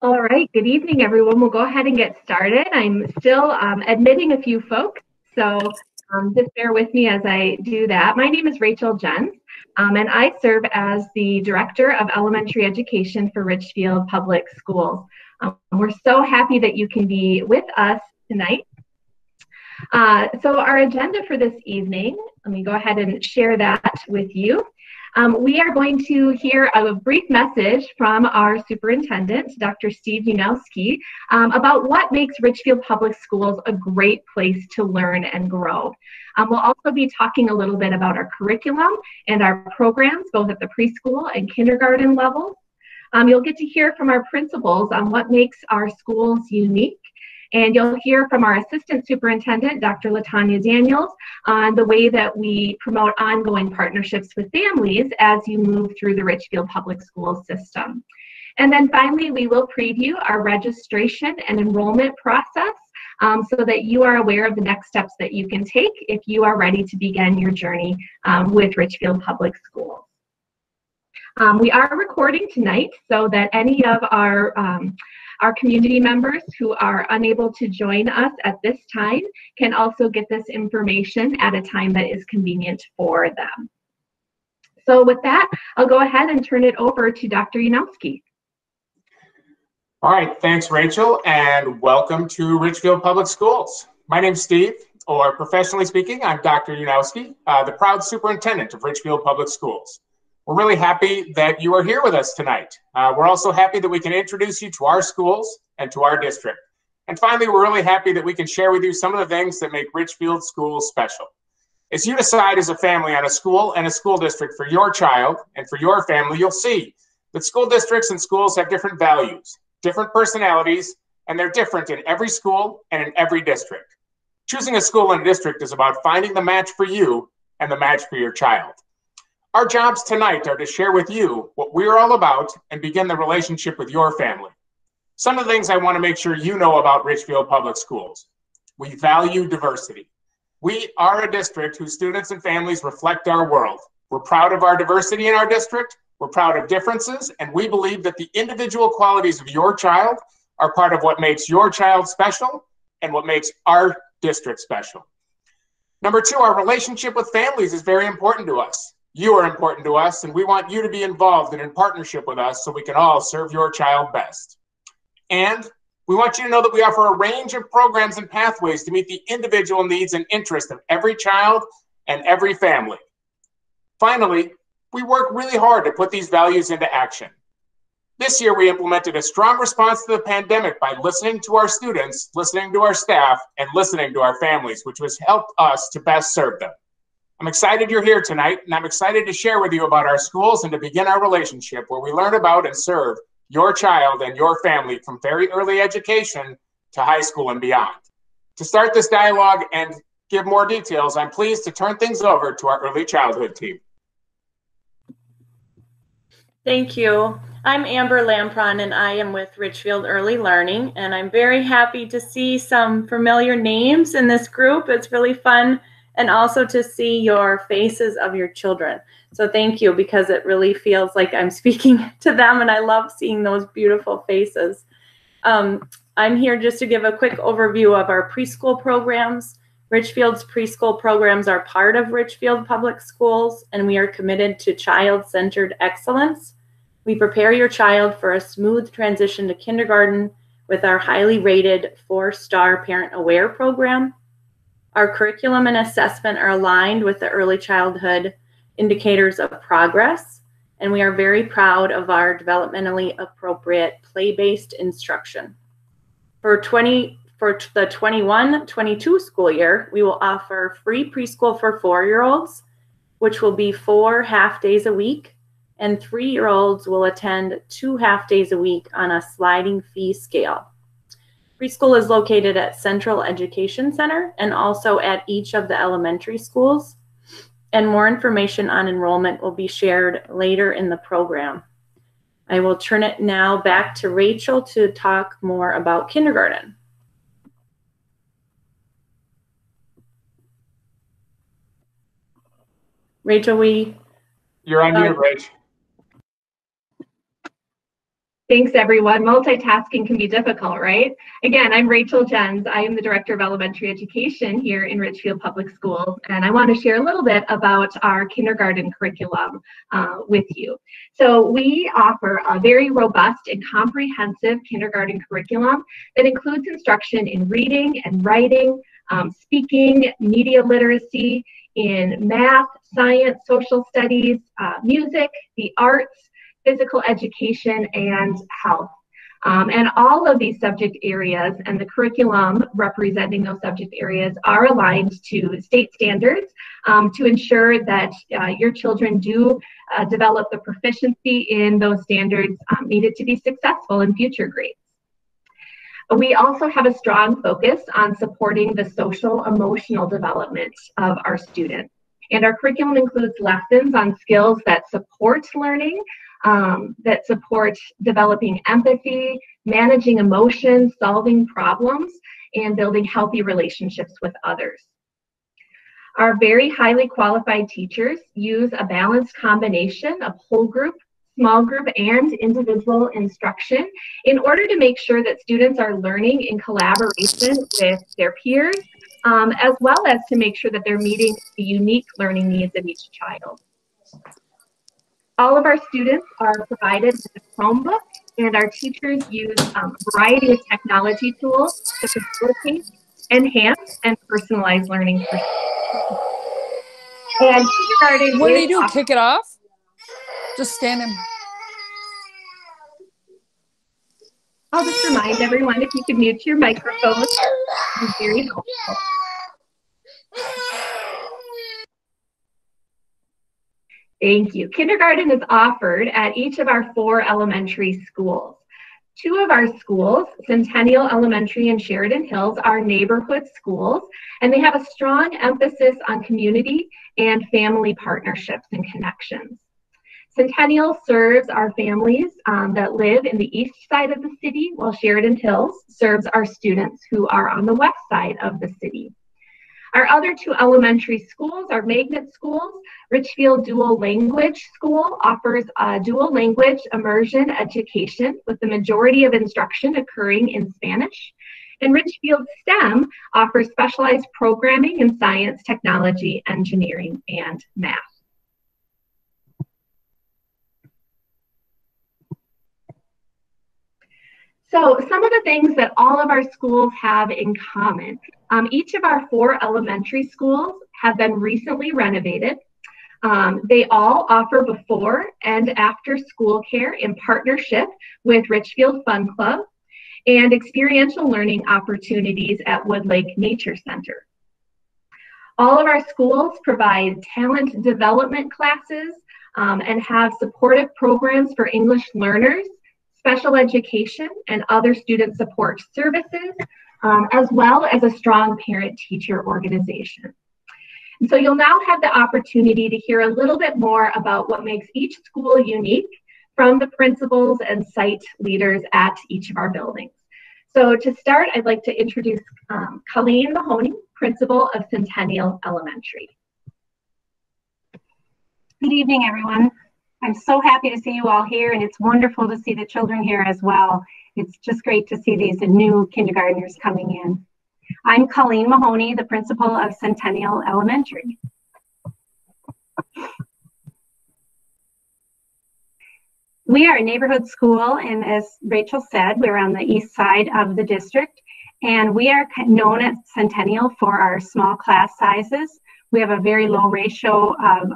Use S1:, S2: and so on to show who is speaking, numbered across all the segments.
S1: All right, good evening, everyone. We'll go ahead and get started. I'm still admitting a few folks, so just bear with me as I do that. My name is Rachel Jens, and I serve as the Director of Elementary Education for Richfield Public Schools. We're so happy that you can be with us tonight. So our agenda for this evening, let me go ahead and share that with you. We are going to hear a brief message from our superintendent, Dr. Steve Unowski, about what makes Richfield Public Schools a great place to learn and grow. We'll also be talking a little bit about our curriculum and our programs, both at the preschool and kindergarten levels. You'll get to hear from our principals on what makes our schools unique. And you'll hear from our assistant superintendent, Dr. LaTanya Daniels, on the way that we promote ongoing partnerships with families as you move through the Richfield Public Schools system. And then finally, we will preview our registration and enrollment process so that you are aware of the next steps that you can take if you are ready to begin your journey with Richfield Public Schools. We are recording tonight so that any of our community members who are unable to join us at this time can also get this information at a time that is convenient for them. So with that, I'll go ahead and turn it over to Dr. Unowski.
S2: All right, thanks, Rachel, and welcome to Richfield Public Schools. My name's Steve, or professionally speaking, I'm Dr. Unowski, the proud superintendent of Richfield Public Schools. We're really happy that you are here with us tonight. We're also happy that we can introduce you to our schools and to our district. And finally, we're really happy that we can share with you some of the things that make Richfield Schools special. As you decide as a family on a school and a school district for your child and for your family, you'll see that school districts and schools have different values, different personalities, and they're different in every school and in every district. Choosing a school and a district is about finding the match for you and the match for your child. Our jobs tonight are to share with you what we're all about and begin the relationship with your family. Some of the things I want to make sure you know about Richfield Public Schools. We value diversity. We are a district whose students and families reflect our world. We're proud of our diversity in our district. We're proud of differences, and we believe that the individual qualities of your child are part of what makes your child special and what makes our district special. Number two, our relationship with families is very important to us. You are important to us, and we want you to be involved and in partnership with us so we can all serve your child best. And we want you to know that we offer a range of programs and pathways to meet the individual needs and interests of every child and every family. Finally, we work really hard to put these values into action. This year, we implemented a strong response to the pandemic by listening to our students, listening to our staff, and listening to our families, which has helped us to best serve them. I'm excited you're here tonight, and I'm excited to share with you about our schools and to begin our relationship where we learn about and serve your child and your family from very early education to high school and beyond. To start this dialogue and give more details, I'm pleased to turn things over to our early childhood team.
S3: Thank you. I'm Amber Lampron, and I am with Richfield Early Learning, and I'm very happy to see some familiar names in this group. It's really fun. And also to see your faces of your children. So thank you, because it really feels like I'm speaking to them, and I love seeing those beautiful faces. I'm here just to give a quick overview of our preschool programs. Richfield's preschool programs are part of Richfield Public Schools, and we are committed to child-centered excellence. We prepare your child for a smooth transition to kindergarten with our highly rated 4-star Parent Aware program. Our curriculum and assessment are aligned with the early childhood indicators of progress, and we are very proud of our developmentally appropriate play-based instruction. For the 21-22 school year, we will offer free preschool for 4-year-olds, which will be 4 half-days a week, and 3-year-olds will attend 2 half-days a week on a sliding fee scale. Preschool is located at Central Education Center and also at each of the elementary schools. And more information on enrollment will be shared later in the program. I will turn it now back to Rachel to talk more about kindergarten. Rachel,
S2: You're on mute, Rach.
S1: Thanks, everyone. Multitasking can be difficult, right? Again, I'm Rachel Jens. I am the Director of Elementary Education here in Richfield Public Schools, and I want to share a little bit about our kindergarten curriculum with you. So we offer a very robust and comprehensive kindergarten curriculum that includes instruction in reading and writing, speaking, media literacy, in math, science, social studies, music, the arts, physical education, and health. And all of these subject areas and the curriculum representing those subject areas are aligned to state standards to ensure that your children do develop the proficiency in those standards needed to be successful in future grades. We also have a strong focus on supporting the social emotional development of our students. And our curriculum includes lessons on skills that support learning, that support developing empathy, managing emotions, solving problems, and building healthy relationships with others. Our very highly qualified teachers use a balanced combination of whole group, small group, and individual instruction in order to make sure that students are learning in collaboration with their peers, as well as to make sure that they're meeting the unique learning needs of each child. All of our students are provided with a Chromebook, and our teachers use a variety of technology tools to facilitate, enhance, and personalize learning for students. And kindergarten
S4: What do you do? Kick it off? Just stand in.
S1: I'll just remind everyone, if you could mute your microphone, it's very helpful. Thank you. Kindergarten is offered at each of our 4 elementary schools. 2 of our schools, Centennial Elementary and Sheridan Hills, are neighborhood schools, and they have a strong emphasis on community and family partnerships and connections. Centennial serves our families that live in the east side of the city, while Sheridan Hills serves our students who are on the west side of the city. Our other 2 elementary schools are magnet schools. Richfield Dual Language School offers a dual language immersion education with the majority of instruction occurring in Spanish. And Richfield STEM offers specialized programming in science, technology, engineering, and math. So some of the things that all of our schools have in common. Each of our 4 elementary schools have been recently renovated. They all offer before and after school care in partnership with Richfield Fun Club and experiential learning opportunities at Woodlake Nature Center. All of our schools provide talent development classes and have supportive programs for English learners, special education, and other student support services, as well as a strong parent-teacher organization. And so you'll now have the opportunity to hear a little bit more about what makes each school unique from the principals and site leaders at each of our buildings. So to start, I'd like to introduce Colleen Mahoney, principal of Centennial Elementary.
S5: Good evening, everyone. I'm so happy to see you all here, and it's wonderful to see the children here as well. It's just great to see these new kindergartners coming in. I'm Colleen Mahoney, the principal of Centennial Elementary. We are a neighborhood school, and as Rachel said, we're on the east side of the district, and we are known at Centennial for our small class sizes. We have a very low ratio of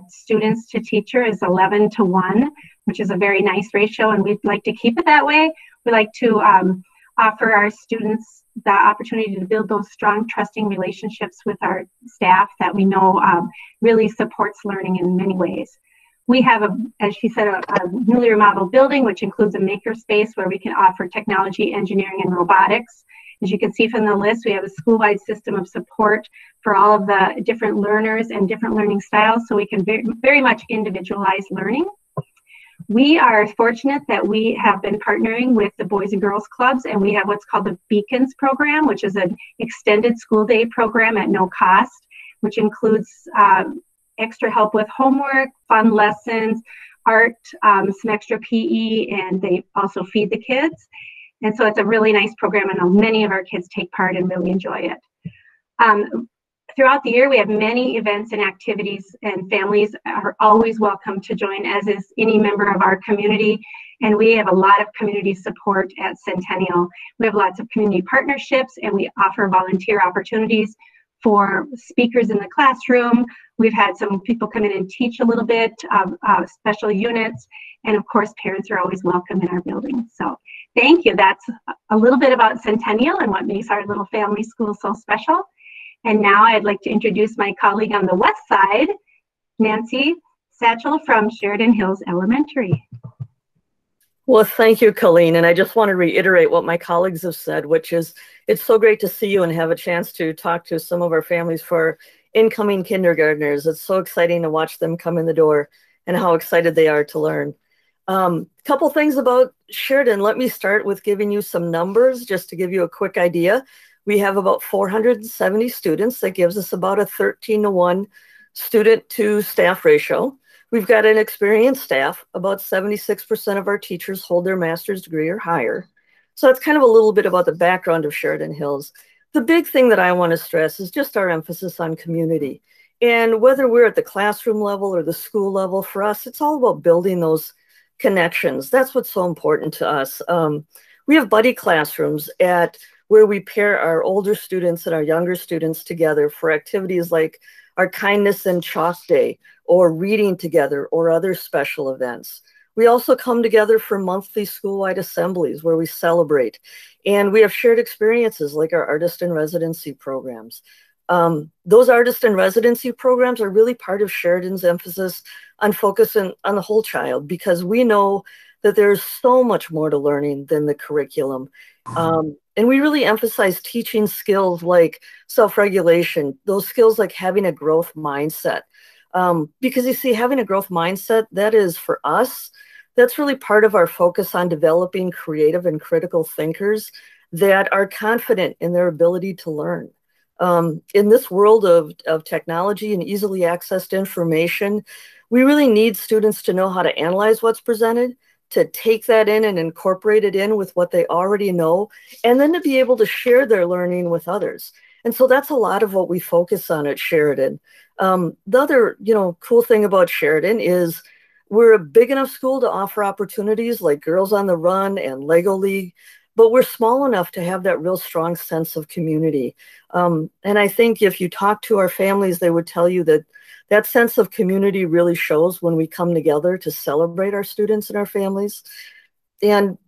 S5: students to teacher is 11:1, which is a very nice ratio, and we'd like to keep it that way. We like to offer our students the opportunity to build those strong, trusting relationships with our staff that we know really supports learning in many ways. We have, as she said, a newly remodeled building, which includes a maker space where we can offer technology, engineering, and robotics. As you can see from the list, we have a school-wide system of support for all of the different learners and different learning styles, so we can very much individualize learning. We are fortunate that we have been partnering with the Boys and Girls Clubs, and we have what's called the Beacons program, which is an extended school day program at no cost, which includes extra help with homework, fun lessons, art, some extra PE, and they also feed the kids. And so it's a really nice program, and many of our kids take part and really enjoy it. Throughout the year, we have many events and activities, and families are always welcome to join, as is any member of our community. And we have a lot of community support at Centennial. We have lots of community partnerships, and we offer volunteer opportunities for speakers in the classroom. We've had some people come in and teach a little bit of special units. And of course, parents are always welcome in our building. So thank you. That's a little bit about Centennial and what makes our little family school so special. And now I'd like to introduce my colleague on the west side, Nancy Satchel from Sheridan Hills Elementary.
S6: Well, thank you, Colleen. And I just want to reiterate what my colleagues have said, which is it's so great to see you and have a chance to talk to some of our families for incoming kindergartners. It's so exciting to watch them come in the door and how excited they are to learn. Couple things about Sheridan. Let me start with giving you some numbers just to give you a quick idea. We have about 470 students. That gives us about a 13-to-1 student to staff ratio. We've got an experienced staff. About 76% of our teachers hold their master's degree or higher. So that's kind of a little bit about the background of Sheridan Hills. The big thing that I want to stress is just our emphasis on community. And whether we're at the classroom level or the school level, for us, it's all about building those connections. That's what's so important to us. We have buddy classrooms where we pair our older students and our younger students together for activities like our kindness and chalk day, or reading together, or other special events. We also come together for monthly school-wide assemblies where we celebrate. And we have shared experiences like our artist in residency programs. Those artist in residency programs are really part of Sheridan's emphasis on focusing on the whole child, because we know that there's so much more to learning than the curriculum. And we really emphasize teaching skills like self-regulation, those skills like having a growth mindset. Because you see, having a growth mindset, that is for us, that's really part of our focus on developing creative and critical thinkers that are confident in their ability to learn. In this world of technology and easily accessed information, we really need students to know how to analyze what's presented, to take that in and incorporate it in with what they already know, and then to be able to share their learning with others. And so that's a lot of what we focus on at Sheridan. The other, cool thing about Sheridan is we're a big enough school to offer opportunities like Girls on the Run and Lego League, but we're small enough to have that real strong sense of community. And I think if you talk to our families, they would tell you that that sense of community really shows when we come together to celebrate our students and our families. And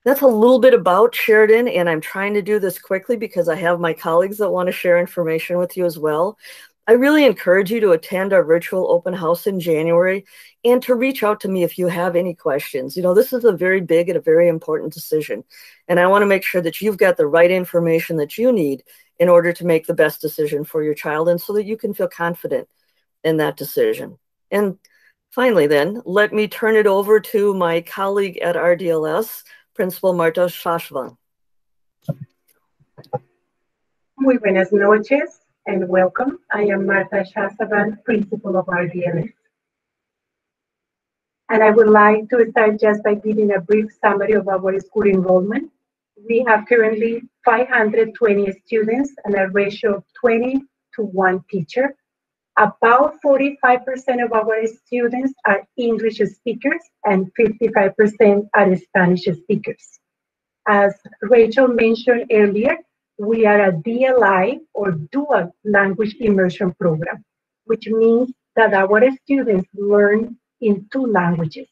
S6: that's a little bit about Sheridan, and I'm trying to do this quickly because I have my colleagues that want to share information with you as well. I really encourage you to attend our virtual open house in January and to reach out to me if you have any questions. This is a very big and a very important decision, and I want to make sure that you've got the right information that you need in order to make the best decision for your child, and so that you can feel confident in that decision. And finally then, let me turn it over to my colleague at RDLS, Principal Marta Shashvan.
S7: Muy buenas noches and welcome. I am Marta Shashvan, Principal of RDLS. And I would like to start just by giving a brief summary of our school enrollment. We have currently 520 students and a ratio of 20 to 1 teacher. About 45% of our students are English speakers and 55% are Spanish speakers. As Rachel mentioned earlier, we are a DLI or Dual Language Immersion Program, which means that our students learn in 2 languages.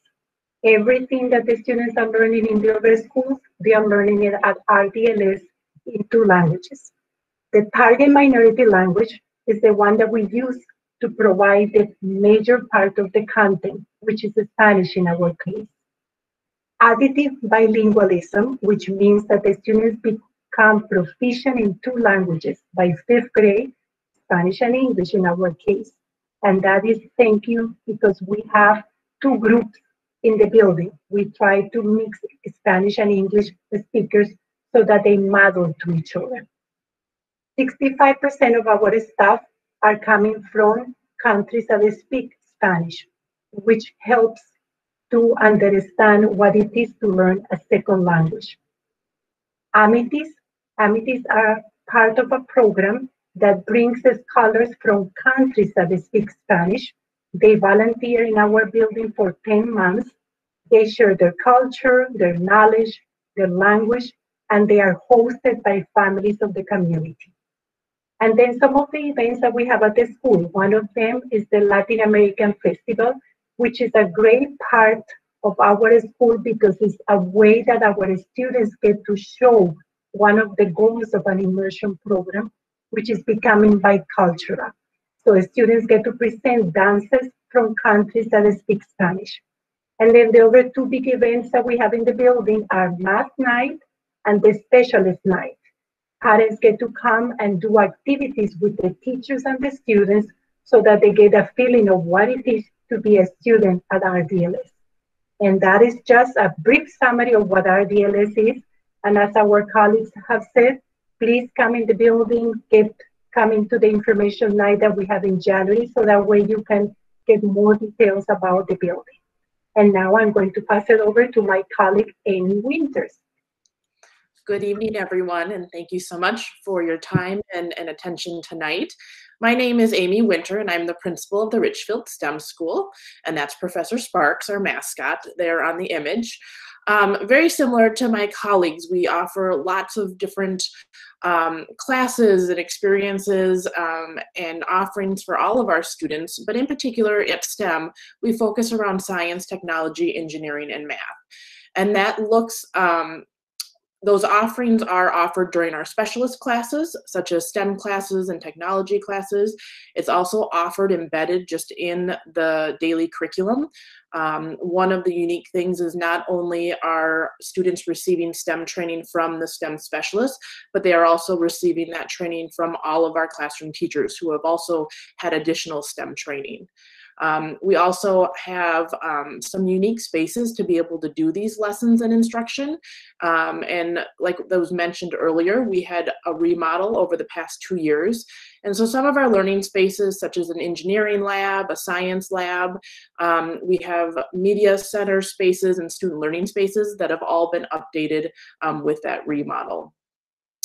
S7: Everything that the students are learning in the other schools, they are learning it at RDLS in 2 languages. The target minority language is the one that we use to provide the major part of the content, which is Spanish in our case. Additive bilingualism, which means that the students become proficient in 2 languages by 5th grade, Spanish and English in our case. And that is thank you because we have 2 groups in the building. We try to mix Spanish and English speakers so that they model to each other. 65% of our staff are coming from countries that speak Spanish, which helps to understand what it is to learn a second language. Amities are part of a program that brings scholars from countries that speak Spanish. They volunteer in our building for 10 months. They share their culture, their knowledge, their language, and they are hosted by families of the community. And then some of the events that we have at the school, one of them is the Latin American Festival, which is a great part of our school because it's a way that our students get to show one of the goals of an immersion program, which is becoming bicultural. So students get to present dances from countries that speak Spanish. And then the other two big events that we have in the building are Math Night and the Specialist Night. Parents get to come and do activities with the teachers and the students so that they get a feeling of what it is to be a student at RDLS. And that is just a brief summary of what RDLS is. And as our colleagues have said, please come in the building, come into the information night that we have in January, so that way you can get more details about the building. And now I'm going to pass it over to my colleague, Amy Winters.
S8: Good evening, everyone, and thank you so much for your time and attention tonight. My name is Amy Winter, and I'm the principal of the Richfield STEM School, and that's Professor Sparks, our mascot, there on the image. Very similar to my colleagues, we offer lots of different classes and experiences and offerings for all of our students, but in particular at STEM, we focus around science, technology, engineering, and math. And that looks, those offerings are offered during our specialist classes, such as STEM classes and technology classes. It's also offered embedded just in the daily curriculum. One of the unique things is not only are students receiving STEM training from the STEM specialists, but they are also receiving that training from all of our classroom teachers who have also had additional STEM training. We also have some unique spaces to be able to do these lessons and instruction. And like that was mentioned earlier, we had a remodel over the past 2 years. And so some of our learning spaces, such as an engineering lab, a science lab, we have media center spaces and student learning spaces that have all been updated with that remodel.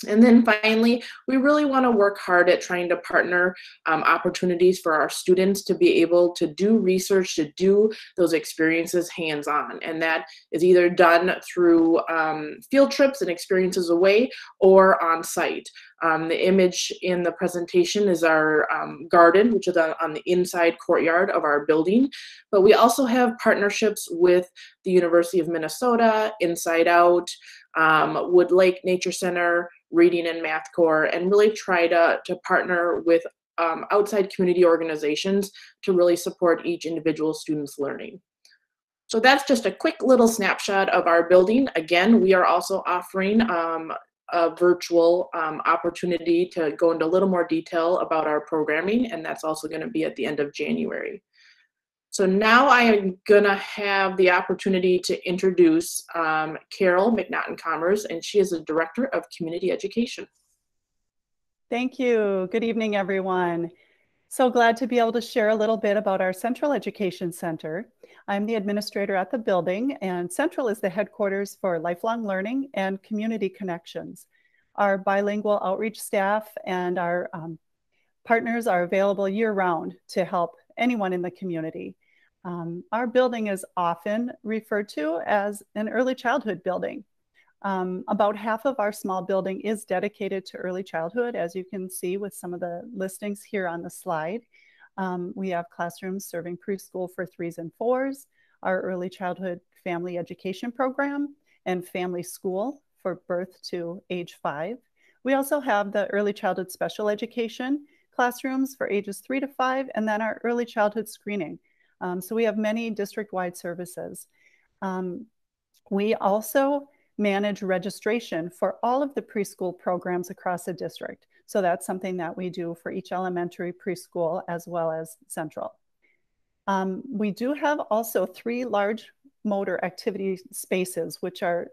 S8: And then finally, we really want to work hard at trying to partner opportunities for our students to be able to do research, to do those experiences hands-on. And that is either done through field trips and experiences away or on site. The image in the presentation is our garden, which is on the inside courtyard of our building. But we also have partnerships with the University of Minnesota, Inside Out, Wood Lake Nature Center, Reading and Math Corps, and really try to partner with outside community organizations to really support each individual student's learning. So that's just a quick little snapshot of our building. Again, we are also offering a virtual opportunity to go into a little more detail about our programming, and that's also going to be at the end of January. So now I am gonna have the opportunity to introduce Carol McNaughton-Commerce, and she is the Director of Community Education.
S9: Thank you. Good evening, everyone. So glad to be able to share a little bit about our Central Education Center. I'm the administrator at the building, and Central is the headquarters for lifelong learning and community connections. Our bilingual outreach staff and our partners are available year-round to help anyone in the community. Our building is often referred to as an early childhood building. About half of our small building is dedicated to early childhood, as you can see with some of the listings here on the slide. We have classrooms serving preschool for 3s and 4s, our early childhood family education program, and family school for birth to age 5. We also have the early childhood special education classrooms for ages 3 to 5, and then our early childhood screening. So we have many district-wide services. We also manage registration for all of the preschool programs across the district. So that's something that we do for each elementary preschool as well as Central. We do have also 3 large motor activity spaces, which are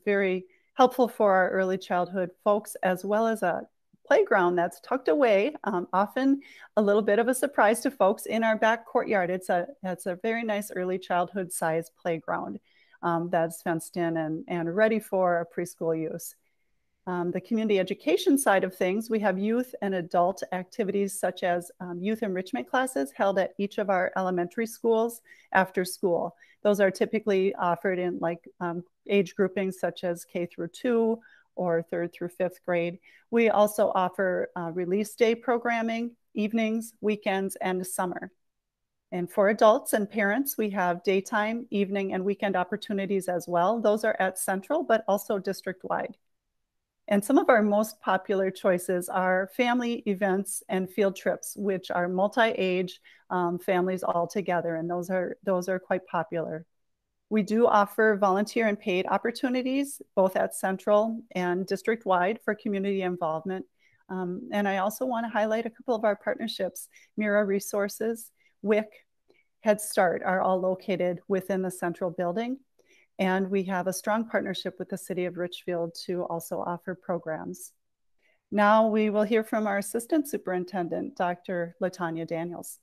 S9: very helpful for our early childhood folks, as well as a playground that's tucked away, often a little bit of a surprise to folks, in our back courtyard. It's a very nice early childhood size playground that's fenced in and ready for preschool use. The community education side of things, we have youth and adult activities such as youth enrichment classes held at each of our elementary schools after school. Those are typically offered in age groupings such as K through 2 or 3rd through 5th grade. We also offer release day programming, evenings, weekends, and summer. And for adults and parents, we have daytime, evening, and weekend opportunities as well. Those are at Central, but also district-wide. And some of our most popular choices are family events and field trips, which are multi-age families all together, and those are quite popular. We do offer volunteer and paid opportunities, both at Central and district-wide, for community involvement. And I also want to highlight a couple of our partnerships. Mira Resources, WIC, Head Start are all located within the Central building. And we have a strong partnership with the City of Richfield to also offer programs. Now we will hear from our Assistant Superintendent, Dr. LaTanya Daniels.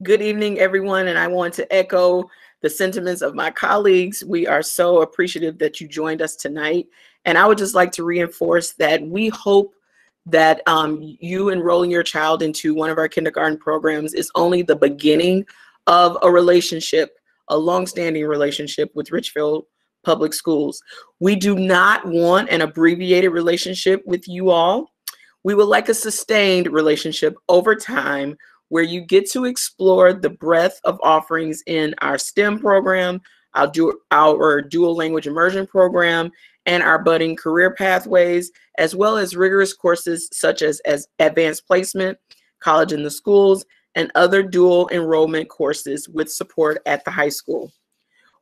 S10: Good evening, everyone, and I want to echo the sentiments of my colleagues. We are so appreciative that you joined us tonight. And I would just like to reinforce that we hope that you enrolling your child into one of our kindergarten programs is only the beginning of a relationship, a long-standing relationship with Richfield Public Schools. We do not want an abbreviated relationship with you all. We would like a sustained relationship over time where you get to explore the breadth of offerings in our STEM program, our dual language immersion program, and our budding career pathways, as well as rigorous courses such as advanced placement, college in the schools, and other dual enrollment courses with support at the high school.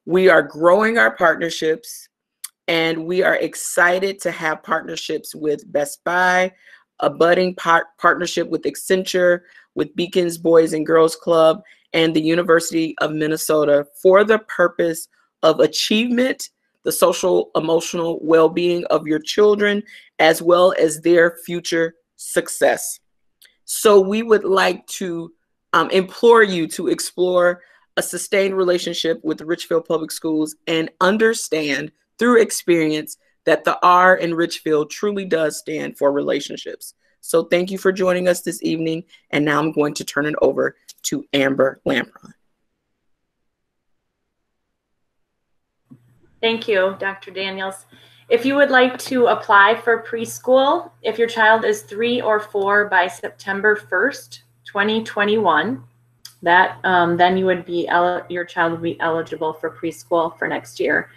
S10: We are growing our partnerships, and we are excited to have partnerships with Best Buy, a budding partnership with Accenture, with Beacons Boys and Girls Club, and the University of Minnesota for the purpose of achievement, the social emotional well-being of your children, as well as their future success. So we would like to implore you to explore a sustained relationship with the Richfield Public Schools and understand through experience that the R in Richfield truly does stand for relationships. So thank you for joining us this evening. And now I'm going to turn it over to Amber Lampron.
S3: Thank you, Dr. Daniels. If you would like to apply for preschool, if your child is 3 or 4 by September 1st, 2021, then you would be your child would be eligible for preschool for next year.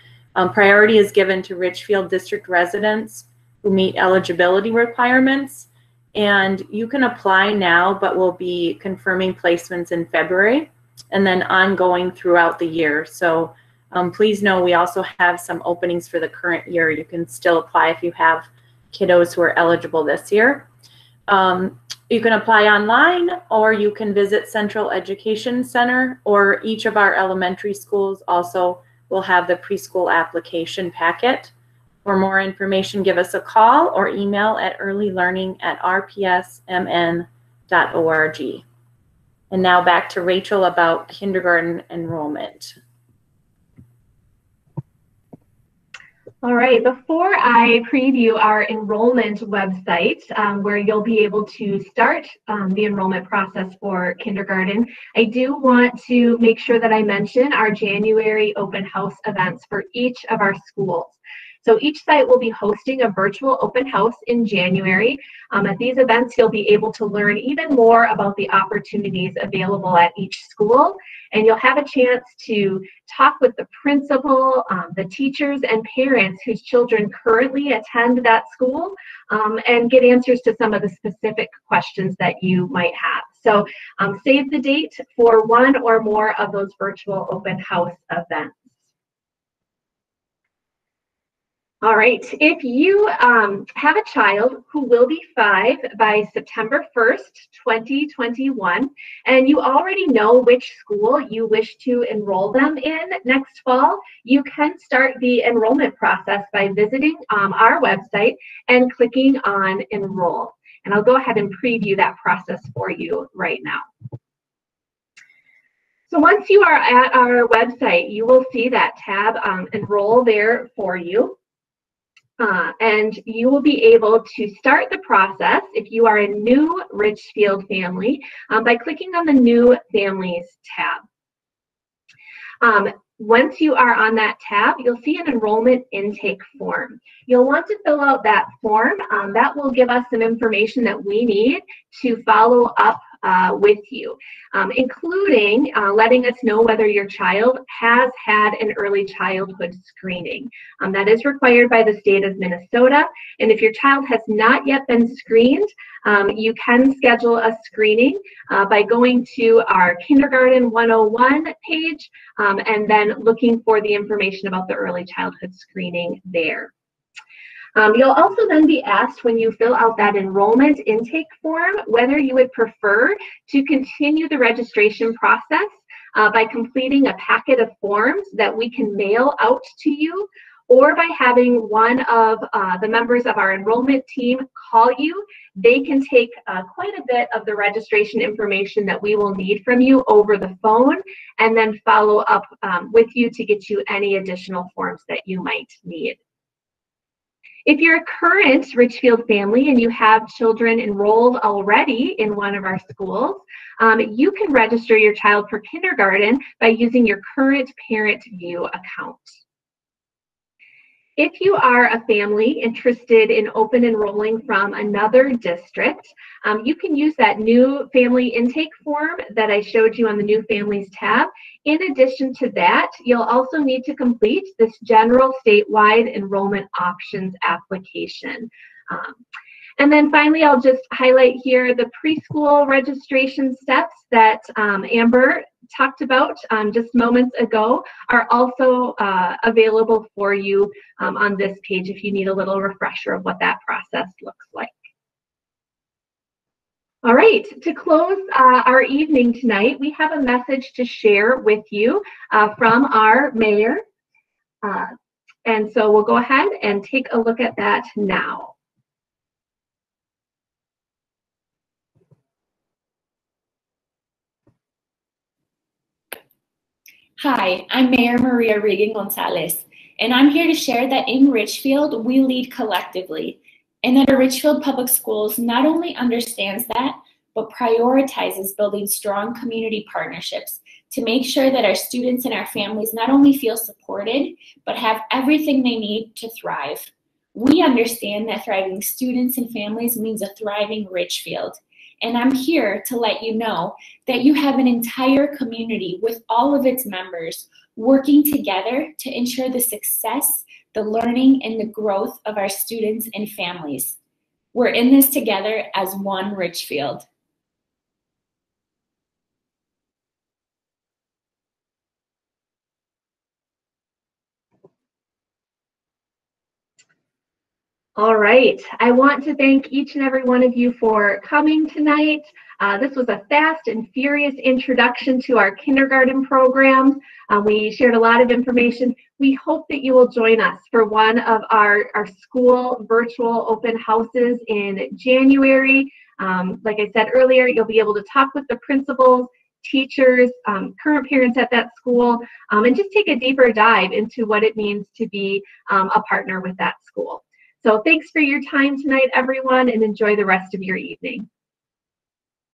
S3: Priority is given to Richfield District residents who meet eligibility requirements, and you can apply now, but we'll be confirming placements in February and then ongoing throughout the year. So please know we also have some openings for the current year. You can still apply if you have kiddos who are eligible this year. You can apply online, or you can visit Central Education Center, or each of our elementary schools also will have the preschool application packet. For more information, give us a call or email at earlylearning@rpsmn.org. And now back to Rachel about kindergarten enrollment.
S1: All right, before I preview our enrollment website, where you'll be able to start the enrollment process for kindergarten, I do want to make sure that I mention our January open house events for each of our schools. So each site will be hosting a virtual open house in January. At these events, you'll be able to learn even more about the opportunities available at each school, and you'll have a chance to talk with the principal, the teachers, and parents whose children currently attend that school, and get answers to some of the specific questions that you might have. So save the date for one or more of those virtual open house events. All right, if you have a child who will be 5 by September 1st, 2021, and you already know which school you wish to enroll them in next fall, you can start the enrollment process by visiting our website and clicking on Enroll. And I'll go ahead and preview that process for you right now. So once you are at our website, you will see that tab Enroll there for you. And you will be able to start the process if you are a new Richfield family by clicking on the New Families tab. Once you are on that tab, you'll see an enrollment intake form. You'll want to fill out that form. That will give us some information that we need to follow up with you, including letting us know whether your child has had an early childhood screening. That is required by the state of Minnesota. And if your child has not yet been screened, you can schedule a screening by going to our Kindergarten 101 page and then looking for the information about the early childhood screening there. You'll also then be asked when you fill out that enrollment intake form whether you would prefer to continue the registration process by completing a packet of forms that we can mail out to you, or by having one of the members of our enrollment team call you. They can take quite a bit of the registration information that we will need from you over the phone and then follow up with you to get you any additional forms that you might need. If you're a current Richfield family and you have children enrolled already in one of our schools, you can register your child for kindergarten by using your current Parent View account. If you are a family interested in open enrolling from another district, you can use that new family intake form that I showed you on the New Families tab. In addition to that, you'll also need to complete this general statewide enrollment options application. And then finally, I'll just highlight here the preschool registration steps that Amber talked about just moments ago are also available for you on this page if you need a little refresher of what that process looks like. All right, to close our evening tonight, we have a message to share with you from our mayor. And so we'll go ahead and take a look at that now.
S11: Hi, I'm Mayor Maria Regan-Gonzalez, and I'm here to share that in Richfield, we lead collectively, and that our Richfield Public Schools not only understands that, but prioritizes building strong community partnerships to make sure that our students and our families not only feel supported, but have everything they need to thrive. We understand that thriving students and families means a thriving Richfield. And I'm here to let you know that you have an entire community with all of its members working together to ensure the success, the learning, and the growth of our students and families. We're in this together as one Richfield.
S1: All right, I want to thank each and every one of you for coming tonight. This was a fast and furious introduction to our kindergarten programs. We shared a lot of information. We hope that you will join us for one of our school virtual open houses in January. Like I said earlier, you'll be able to talk with the principals, teachers, current parents at that school, and just take a deeper dive into what it means to be a partner with that school. So thanks for your time tonight, everyone, and enjoy the rest of your evening.